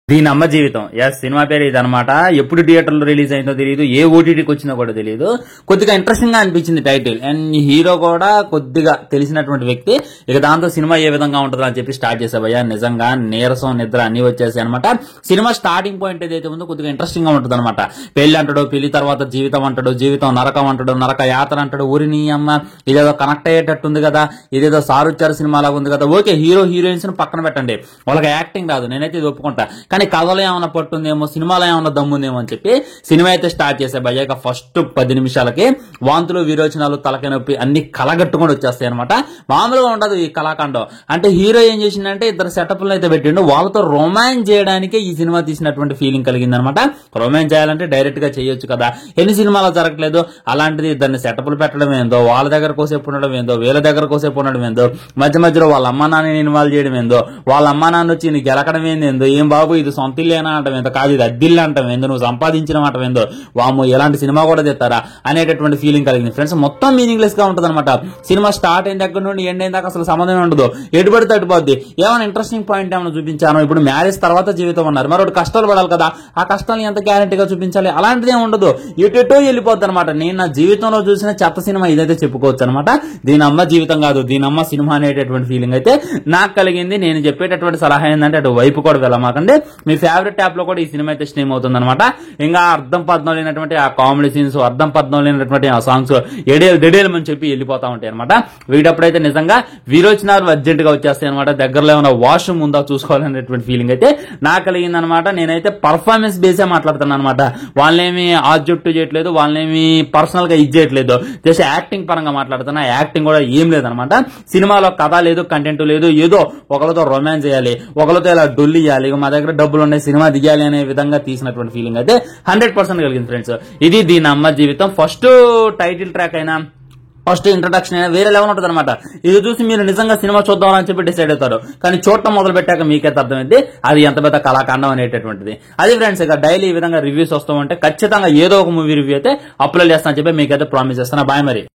దీని అమ్మ జీవితం. ఎస్, సినిమా పేరు ఇది అనమాట. ఎప్పుడు థియేటర్లో రిలీజ్ అయిందో తెలియదు, ఏ ఓటీటీకి వచ్చిందో కూడా తెలియదు. కొద్దిగా ఇంట్రెస్టింగ్ గా అనిపించింది టైటిల్. అండ్ హీరో కూడా కొద్దిగా తెలిసినటువంటి వ్యక్తి. ఇక దాంతో సినిమా ఏ విధంగా ఉంటుందో అని చెప్పి స్టార్ట్ చేసావయ్యా. నిజంగా నీరసం, నిద్ర అన్ని వచ్చేసాయి అనమాట. సినిమా స్టార్టింగ్ పాయింట్ ఏదైతే ఉందో కొద్దిగా ఇంట్రెస్టింగ్ గా ఉంటుంది అనమాట. పెళ్లి అంటాడు, పెళ్లి తర్వాత జీవితం అంటాడు, జీవితం నరకం అంటాడు, నరక యాత్ర అంటాడు. ఊరిని అమ్మ ఇదేదో కనెక్ట్ అయ్యేటట్టుంది కదా, ఇదేదో సారుచారు సినిమా లాగా ఉంది కదా. ఓకే, హీరో హీరోయిన్స్ పక్కన పెట్టండి, వాళ్ళకి యాక్టింగ్ రాదు, నేనైతే ఇది ఒప్పుకుంటా. కానీ కథలో ఏమైనా పట్టుందేమో, సినిమాలో ఏమైనా దమ్ముందేమో అని చెప్పి సినిమా అయితే స్టార్ట్ చేసే భయ్యాక ఫస్ట్ 10 నిమిషాలకి వాంతులు, విరోచనాలు, తలకాయ నొప్పి అన్ని కలగట్టుకొని వచ్చేస్తాయి అనమాట. మామూలుగా ఉండదు ఈ కళాఖండం. అంటే హీరో ఏం చేసిందంటే ఇద్దరు సెటప్లను అయితే పెట్టిండు, వాళ్ళతో రొమాన్స్ చేయడానికి ఈ సినిమా తీసినటువంటి ఫీలింగ్ కలిగింది అనమాట. రొమాన్స్ చేయాలంటే డైరెక్ట్ గా చేయొచ్చు కదా, ఎన్ని సినిమాలో జరగట్లేదు. అలాంటిది ఇద్దరిని సెటప్లు పెట్టడం ఏందో, వాళ్ళ దగ్గర కోసేపు ఉండడం ఏందో, వీళ్ళ దగ్గర కోసేపు ఉండడం ఏందో, మధ్య మధ్యలో వాళ్ళ అమ్మా నాన్నని ఇన్వాల్వ్ చేయడం ఏందో, వాళ్ళ అమ్మా నాన్న వచ్చి నీకు గెలకడం ఏందో, ఏం బాబు ఇది సొంత ఇల్లేనా అంటాం ఏందో, కాదు ఇది అద్దిల్లు అంటాం ఏందో, నువ్వు సంపాదించిన మాట ఏందో, వాము ఎలాంటి సినిమా కూడా తెస్తారా అనేటటువంటి ఫీలింగ్ కలిగింది ఫ్రెండ్స్. మొత్తం మీనింగ్లెస్ గా ఉంటుంది అనమాట. సినిమా స్టార్ట్ అయిన దగ్గర నుండి ఎండ్ అయిన దాకా అసలు సంబంధం ఉండదు, ఎటుబడితే అటుపోద్ది. ఏమైనా ఇంట్రెస్టింగ్ పాయింట్ ఏమైనా చూపించాను. ఇప్పుడు మ్యారేజ్ తర్వాత జీవితం అన్నారు, మరొకటి కష్టాలు పడాలి కదా, ఆ కష్టాలను ఎంత గ్యారంటీగా చూపించాలి, అలాంటిది ఏమి ఉండదు, ఎటో వెళ్ళిపోద్ది అనమాట. నేను నా జీవితంలో చూసిన చెత్త సినిమా ఇదైతే చెప్పుకోవచ్చు అనమాట. దీని అమ్మ జీవితం కాదు, దీని అమ్మ సినిమా అనేటటువంటి ఫీలింగ్ అయితే నాకు కలిగింది. నేను చెప్పేటటువంటి సలహా ఏంటంటే అటు వైపు కూడా వెళ్ళమాకండి. మీ ఫేవరెట్ యాప్ లో కూడా ఈ సినిమా అయితే స్ట్రీమ్ అవుతుంది అనమాట. ఇంకా అర్థం పద్నం లేనటువంటి ఆ కామెడీ సీన్స్, అర్థం పద్నం లేనటువంటి ఆ సాంగ్స్ ఎడేలు అని చెప్పి వెళ్ళిపోతా ఉంటాయి అనమాట. వీటప్పుడైతే నిజంగా విరోచనాలు అర్జెంట్ గా వచ్చేస్తాయి అనమాట. దగ్గరలో ఏమైనా వాష్రూమ్ ఉందా చూసుకోవాలనేటువంటి ఫీలింగ్ అయితే నాకు కలిగింది అనమాట. నేనైతే పర్ఫార్మెన్స్ బేసే మాట్లాడుతున్నాను అనమాట. వాళ్ళేమి ఆబ్జెక్టివ్ చేయట్లేదు, వాళ్ళేమి పర్సనల్ గా ఇది చేయట్లేదు, జస్ట్ యాక్టింగ్ పరంగా మాట్లాడుతున్నా. యాక్టింగ్ కూడా ఏం లేదనమాట. సినిమాలో కథ లేదు, కంటెంట్ లేదు, ఏదో ఒకరితో రొమాన్స్ చేయాలి, ఒకరితో ఇలా డొల్లి చేయాలి, మా దగ్గర డబ్బులు ఉన్నాయి, సినిమా దిగాలి అనే విధంగా తీసినటువంటి ఫీలింగ్ అయితే 100% కలిగింది ఫ్రెండ్స్. ఇది దీని అమ్మ జీవితం. ఫస్ట్ టైటిల్ ట్రాక్ అయినా, ఫస్ట్ ఇంట్రడక్షన్ అయినా వేరే లెవెల్ ఉంటుంది అనమాట. ఇది చూసి మీరు నిజంగా సినిమా చూద్దామని చెప్పి డిసైడ్ అవుతారు. కానీ చూడటం మొదలు పెట్టాక మీకైతే అర్థమైంది అది ఎంత పెద్ద కళాఖండం అనేటటువంటిది. అది ఫ్రెండ్స్, ఇక డైలీ ఈ విధంగా రివ్యూస్ వస్తామంటే ఖచ్చితంగా ఏదో ఒక మూవీ రివ్యూ అయితే అప్లోడ్ చేస్తానని చెప్పి మీకైతే ప్రామిస్ చేస్తాను. బాయ్ మరి.